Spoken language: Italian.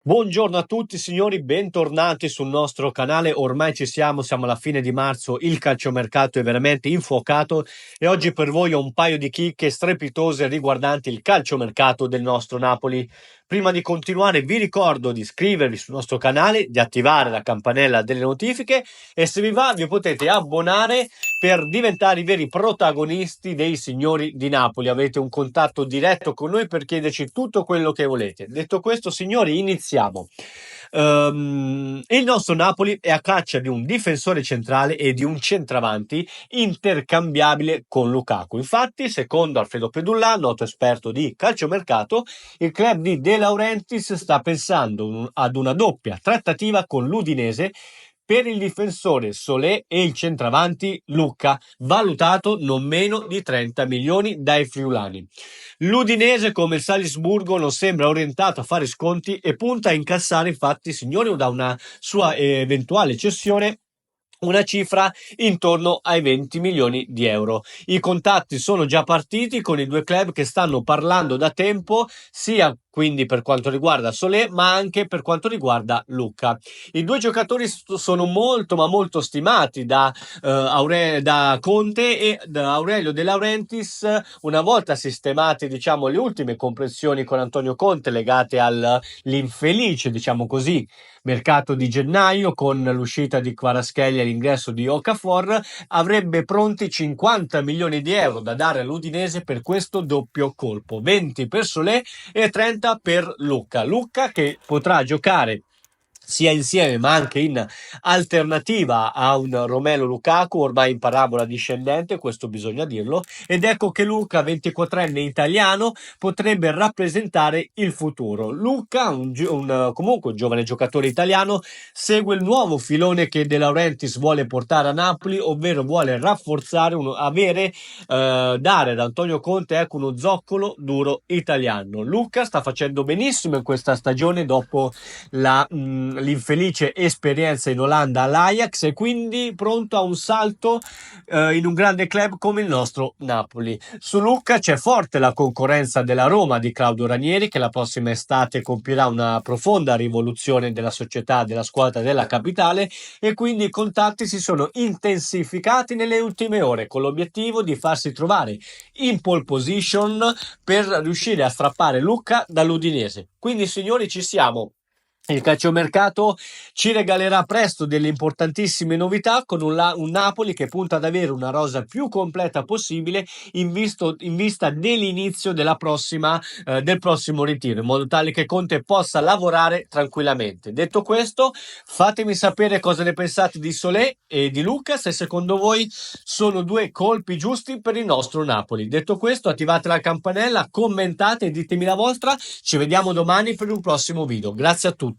Buongiorno a tutti signori, bentornati sul nostro canale. Ormai siamo alla fine di marzo, il calciomercato è veramente infuocato e oggi per voi ho un paio di chicche strepitose riguardanti il calciomercato del nostro Napoli. Prima di continuare vi ricordo di iscrivervi sul nostro canale, di attivare la campanella delle notifiche e se vi va vi potete abbonare per diventare i veri protagonisti dei signori di Napoli. Avete un contatto diretto con noi per chiederci tutto quello che volete. Detto questo, signori, iniziamo. Il nostro Napoli è a caccia di un difensore centrale e di un centravanti intercambiabile con Lukaku. Infatti, secondo Alfredo Pedulla, noto esperto di calciomercato, il club di De Laurentiis sta pensando ad una doppia trattativa con l'Udinese per il difensore Solé e il centravanti Lucca, valutato non meno di 30 milioni dai friulani. L'Udinese, come il Salisburgo, non sembra orientato a fare sconti e punta a incassare, infatti, signori, da una sua eventuale cessione una cifra intorno ai 20 milioni di euro. I contatti sono già partiti con i due club che stanno parlando da tempo, sia quindi per quanto riguarda Solé, ma anche per quanto riguarda Lucca. I due giocatori sono molto ma molto stimati da Conte e da Aurelio De Laurentiis, una volta sistemate, diciamo, le ultime comprensioni con Antonio Conte legate all'infelice, diciamo così, mercato di gennaio con l'uscita di Kvaratskhelia e l'ingresso di Okafor, avrebbe pronti 50 milioni di euro da dare all'Udinese per questo doppio colpo, 20 per Solé e 30 per Lucca. Lucca che potrà giocare sia insieme ma anche in alternativa a un Romelu Lukaku ormai in parabola discendente, questo bisogna dirlo, ed ecco che Luca, 24enne italiano, potrebbe rappresentare il futuro. Luca, comunque un giovane giocatore italiano, segue il nuovo filone che De Laurentiis vuole portare a Napoli, ovvero vuole rafforzare, dare ad Antonio Conte, ecco, uno zoccolo duro italiano. Luca sta facendo benissimo in questa stagione dopo l'infelice esperienza in Olanda all'Ajax e quindi pronto a un salto in un grande club come il nostro Napoli. Su Lucca c'è forte la concorrenza della Roma di Claudio Ranieri, che la prossima estate compirà una profonda rivoluzione della società, della squadra della capitale, e quindi i contatti si sono intensificati nelle ultime ore con l'obiettivo di farsi trovare in pole position per riuscire a strappare Lucca dall'Udinese. Quindi signori, ci siamo. Il calciomercato ci regalerà presto delle importantissime novità con un Napoli che punta ad avere una rosa più completa possibile in vista dell'inizio del prossimo ritiro, in modo tale che Conte possa lavorare tranquillamente. Detto questo, fatemi sapere cosa ne pensate di Solé e di Lucca, se secondo voi sono due colpi giusti per il nostro Napoli. Detto questo, attivate la campanella, commentate e ditemi la vostra. Ci vediamo domani per un prossimo video. Grazie a tutti.